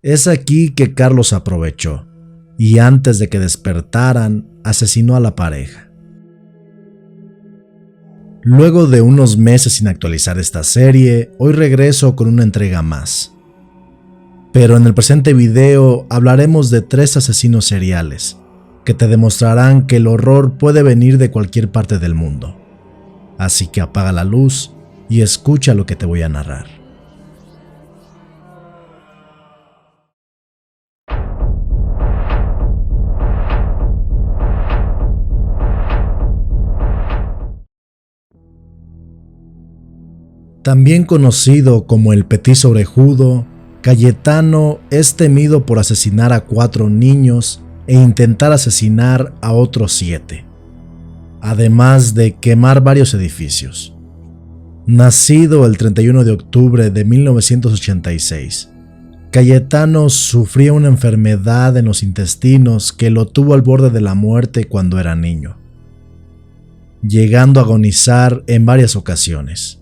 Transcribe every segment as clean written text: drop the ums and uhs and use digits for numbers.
Es aquí que Carlos aprovechó, y antes de que despertaran, asesinó a la pareja. Luego de unos meses sin actualizar esta serie, hoy regreso con una entrega más. Pero en el presente video hablaremos de 3 asesinos seriales, que te demostrarán que el horror puede venir de cualquier parte del mundo. Así que apaga la luz y escucha lo que te voy a narrar. También conocido como el Petiso Orejudo, Cayetano es temido por asesinar a 4 niños e intentar asesinar a otros 7, además de quemar varios edificios. Nacido el 31 de octubre de 1986, Cayetano sufría una enfermedad en los intestinos que lo tuvo al borde de la muerte cuando era niño, llegando a agonizar en varias ocasiones.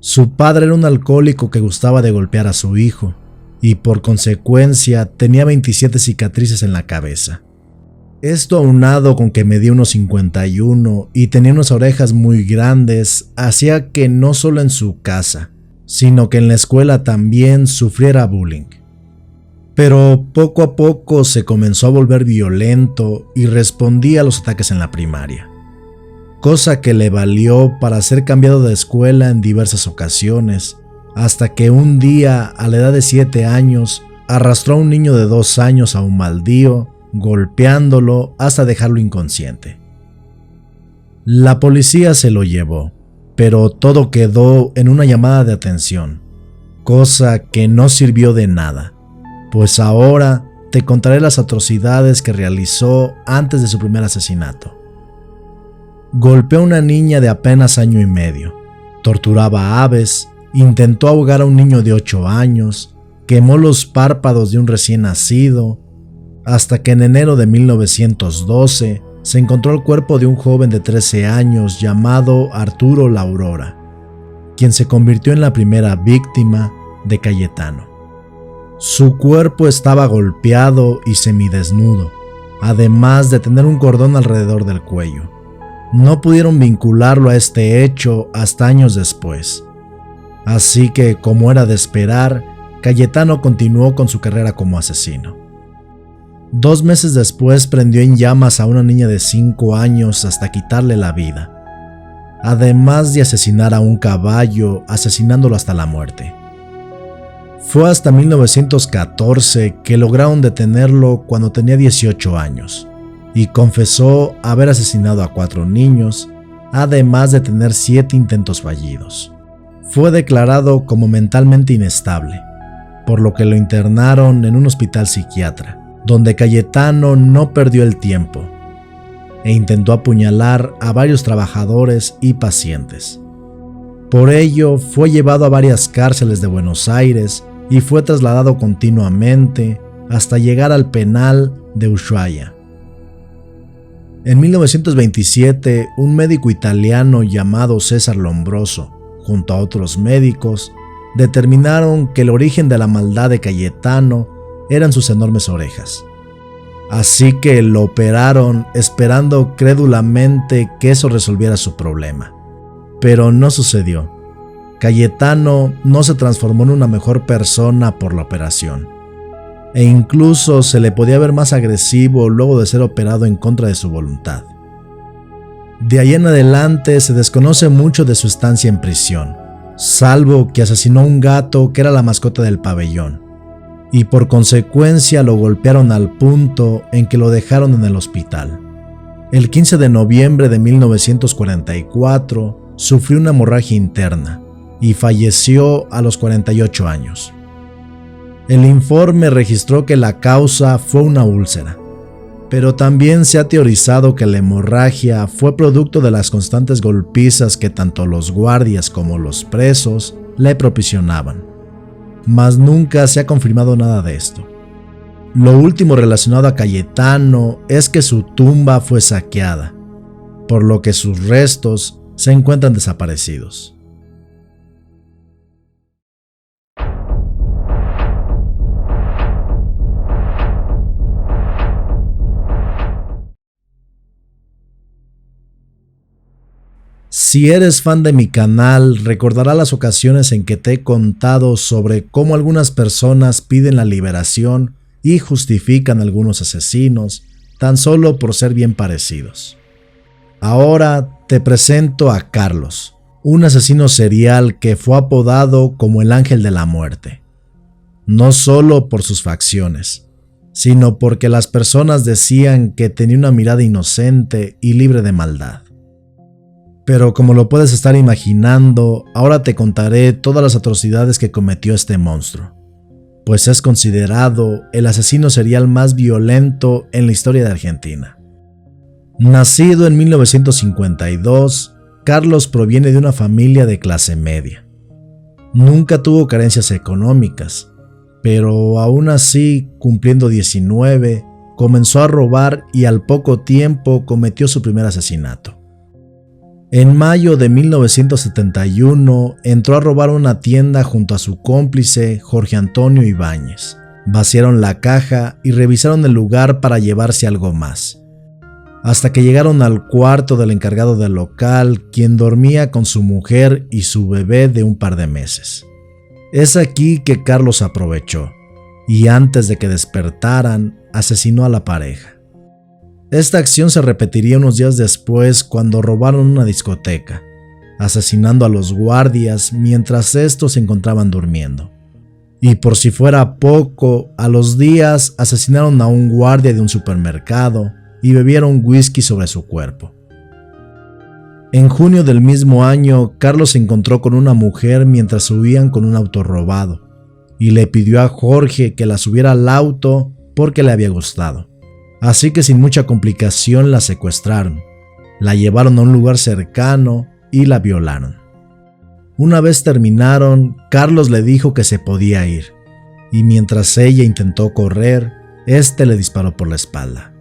Su padre era un alcohólico que gustaba de golpear a su hijo y por consecuencia tenía 27 cicatrices en la cabeza. Esto aunado con que medía unos 51 y tenía unas orejas muy grandes hacía que no solo en su casa, sino que en la escuela también sufriera bullying. Pero poco a poco se comenzó a volver violento y respondía a los ataques en la primaria, cosa que le valió para ser cambiado de escuela en diversas ocasiones, hasta que un día, a la edad de 7 años, arrastró a un niño de 2 años a un baldío, golpeándolo hasta dejarlo inconsciente. La policía se lo llevó, pero todo quedó en una llamada de atención, cosa que no sirvió de nada, pues ahora te contaré las atrocidades que realizó antes de su primer asesinato. Golpeó a una niña de apenas año y medio, torturaba a aves, intentó ahogar a un niño de 8 años, quemó los párpados de un recién nacido, hasta que en enero de 1912 se encontró el cuerpo de un joven de 13 años llamado Arturo La Aurora, quien se convirtió en la primera víctima de Cayetano. Su cuerpo estaba golpeado y semidesnudo, además de tener un cordón alrededor del cuello. No pudieron vincularlo a este hecho hasta años después. Así que, como era de esperar, Cayetano continuó con su carrera como asesino. 2 meses después prendió en llamas a una niña de 5 años hasta quitarle la vida, además de asesinar a un caballo, asesinándolo hasta la muerte. Fue hasta 1914 que lograron detenerlo cuando tenía 18 años. Y confesó haber asesinado a 4 niños, además de tener 7 intentos fallidos. Fue declarado como mentalmente inestable, por lo que lo internaron en un hospital psiquiatra, donde Cayetano no perdió el tiempo e intentó apuñalar a varios trabajadores y pacientes. Por ello, fue llevado a varias cárceles de Buenos Aires y fue trasladado continuamente hasta llegar al penal de Ushuaia. En 1927, un médico italiano llamado César Lombroso, junto a otros médicos, determinaron que el origen de la maldad de Cayetano eran sus enormes orejas. Así que lo operaron esperando crédulamente que eso resolviera su problema. Pero no sucedió. Cayetano no se transformó en una mejor persona por la operación. E incluso se le podía ver más agresivo luego de ser operado en contra de su voluntad. De ahí en adelante se desconoce mucho de su estancia en prisión, salvo que asesinó a un gato que era la mascota del pabellón, y por consecuencia lo golpearon al punto en que lo dejaron en el hospital. El 15 de noviembre de 1944 sufrió una hemorragia interna y falleció a los 48 años. El informe registró que la causa fue una úlcera, pero también se ha teorizado que la hemorragia fue producto de las constantes golpizas que tanto los guardias como los presos le proporcionaban, mas nunca se ha confirmado nada de esto. Lo último relacionado a Cayetano es que su tumba fue saqueada, por lo que sus restos se encuentran desaparecidos. Si eres fan de mi canal, recordarás las ocasiones en que te he contado sobre cómo algunas personas piden la liberación y justifican a algunos asesinos tan solo por ser bien parecidos. Ahora te presento a Carlos, un asesino serial que fue apodado como el Ángel de la Muerte. No solo por sus facciones, sino porque las personas decían que tenía una mirada inocente y libre de maldad. Pero como lo puedes estar imaginando, ahora te contaré todas las atrocidades que cometió este monstruo, pues es considerado el asesino serial más violento en la historia de Argentina. Nacido en 1952, Carlos proviene de una familia de clase media. Nunca tuvo carencias económicas, pero aún así, cumpliendo 19, comenzó a robar y al poco tiempo cometió su primer asesinato. En mayo de 1971 entró a robar una tienda junto a su cómplice Jorge Antonio Ibáñez. Vaciaron la caja y revisaron el lugar para llevarse algo más, hasta que llegaron al cuarto del encargado del local, quien dormía con su mujer y su bebé de un par de meses. Es aquí que Carlos aprovechó, y antes de que despertaran, asesinó a la pareja. Esta acción se repetiría unos días después cuando robaron una discoteca, asesinando a los guardias mientras estos se encontraban durmiendo. Y por si fuera poco, a los días asesinaron a un guardia de un supermercado y bebieron whisky sobre su cuerpo. En junio del mismo año, Carlos se encontró con una mujer mientras huían con un auto robado y le pidió a Jorge que la subiera al auto porque le había gustado. Así que sin mucha complicación la secuestraron, la llevaron a un lugar cercano y la violaron. Una vez terminaron, Carlos le dijo que se podía ir, y mientras ella intentó correr, este le disparó por la espalda.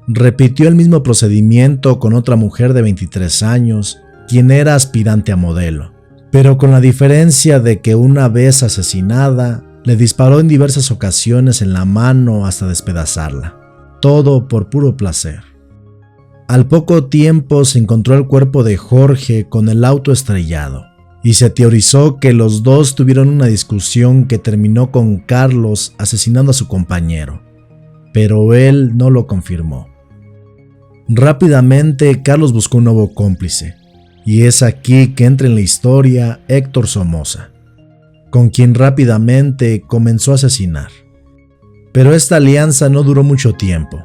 Repitió el mismo procedimiento con otra mujer de 23 años, quien era aspirante a modelo, pero con la diferencia de que una vez asesinada, le disparó en diversas ocasiones en la mano hasta despedazarla. Todo por puro placer. Al poco tiempo se encontró el cuerpo de Jorge con el auto estrellado y se teorizó que los dos tuvieron una discusión que terminó con Carlos asesinando a su compañero, pero él no lo confirmó. Rápidamente Carlos buscó un nuevo cómplice y es aquí que entra en la historia Héctor Somoza, con quien rápidamente comenzó a asesinar. Pero esta alianza no duró mucho tiempo,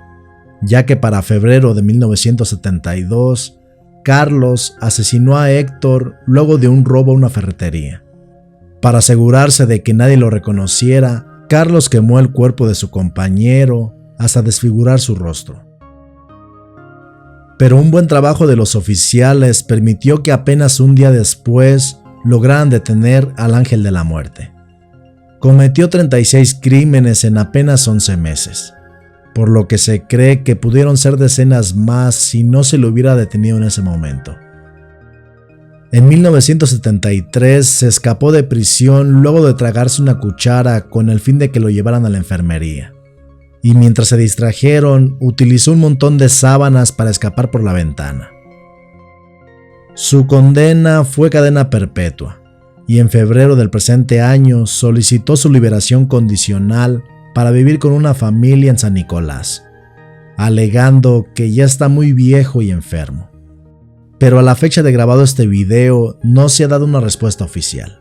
ya que para febrero de 1972, Carlos asesinó a Héctor luego de un robo a una ferretería. Para asegurarse de que nadie lo reconociera, Carlos quemó el cuerpo de su compañero hasta desfigurar su rostro. Pero un buen trabajo de los oficiales permitió que apenas un día después lograran detener al Ángel de la Muerte. Cometió 36 crímenes en apenas 11 meses, por lo que se cree que pudieron ser decenas más si no se lo hubiera detenido en ese momento. En 1973 se escapó de prisión luego de tragarse una cuchara con el fin de que lo llevaran a la enfermería, y mientras se distrajeron utilizó un montón de sábanas para escapar por la ventana. Su condena fue cadena perpetua, y en febrero del presente año solicitó su liberación condicional para vivir con una familia en San Nicolás, alegando que ya está muy viejo y enfermo. Pero a la fecha de grabado este video no se ha dado una respuesta oficial.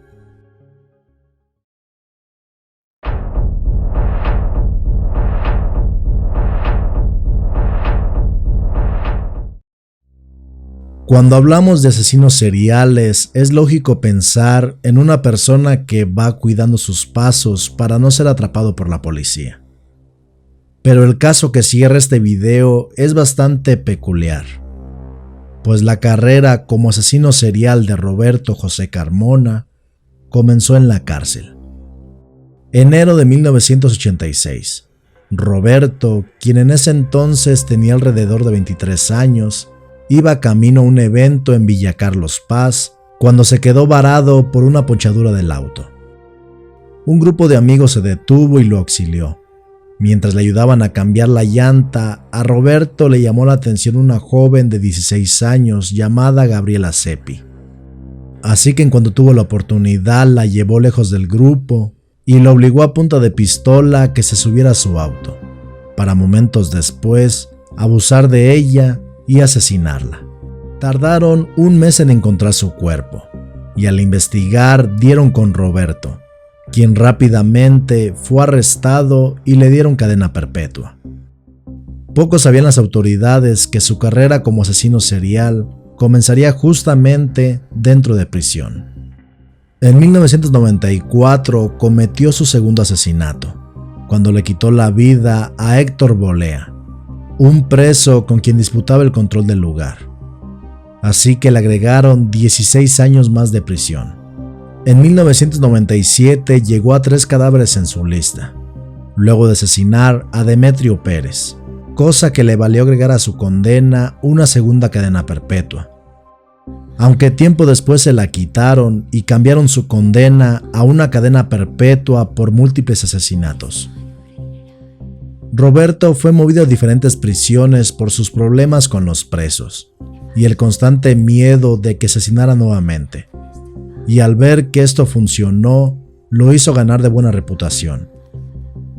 Cuando hablamos de asesinos seriales, es lógico pensar en una persona que va cuidando sus pasos para no ser atrapado por la policía. Pero el caso que cierra este video es bastante peculiar, pues la carrera como asesino serial de Roberto José Carmona comenzó en la cárcel. Enero de 1986, Roberto, quien en ese entonces tenía alrededor de 23 años, iba camino a un evento en Villa Carlos Paz cuando se quedó varado por una ponchadura del auto. Un grupo de amigos se detuvo y lo auxilió, Mientras le ayudaban a cambiar la llanta, a Roberto le llamó la atención una joven de 16 años llamada Gabriela Seppi. Así que en cuanto tuvo la oportunidad la llevó lejos del grupo y lo obligó a punta de pistola a que se subiera a su auto, para momentos después abusar de ella y asesinarla. Tardaron un mes en encontrar su cuerpo y al investigar dieron con Roberto, quien rápidamente fue arrestado y le dieron cadena perpetua. Poco sabían las autoridades que su carrera como asesino serial comenzaría justamente dentro de prisión. En 1994 cometió su segundo asesinato, cuando le quitó la vida a Héctor Bolea, un preso con quien disputaba el control del lugar. Así que le agregaron 16 años más de prisión. En 1997 llegó a 3 cadáveres en su lista, luego de asesinar a Demetrio Pérez, cosa que le valió agregar a su condena una segunda cadena perpetua. Aunque tiempo después se la quitaron y cambiaron su condena a una cadena perpetua por múltiples asesinatos. Roberto fue movido a diferentes prisiones por sus problemas con los presos y el constante miedo de que asesinara nuevamente. Y al ver que esto funcionó, lo hizo ganar de buena reputación,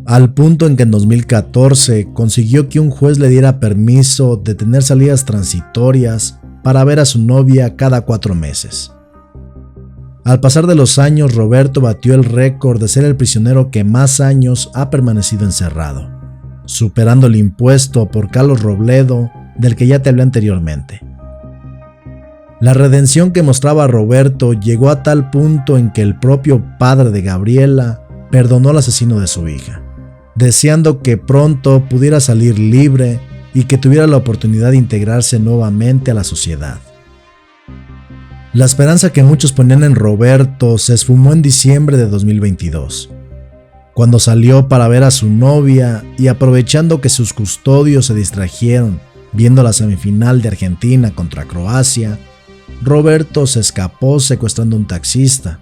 al punto en que en 2014 consiguió que un juez le diera permiso de tener salidas transitorias para ver a su novia cada 4 meses. Al pasar de los años, Roberto batió el récord de ser el prisionero que más años ha permanecido encerrado, superando el impuesto por Carlos Robledo, del que ya te hablé anteriormente. La redención que mostraba Roberto llegó a tal punto en que el propio padre de Gabriela perdonó al asesino de su hija, deseando que pronto pudiera salir libre y que tuviera la oportunidad de integrarse nuevamente a la sociedad. La esperanza que muchos ponían en Roberto se esfumó en diciembre de 2022, cuando salió para ver a su novia y aprovechando que sus custodios se distrajeron viendo la semifinal de Argentina contra Croacia, Roberto se escapó secuestrando a un taxista,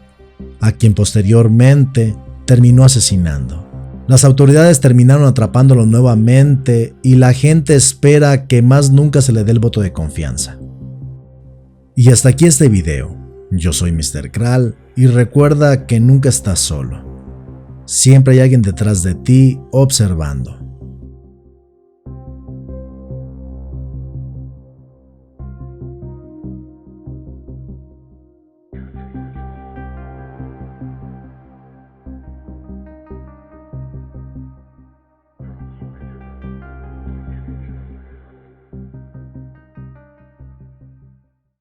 a quien posteriormente terminó asesinando. Las autoridades terminaron atrapándolo nuevamente y la gente espera que más nunca se le dé el voto de confianza. Y hasta aquí este video. Yo soy Mr. Kral y recuerda que nunca estás solo. Siempre hay alguien detrás de ti observando.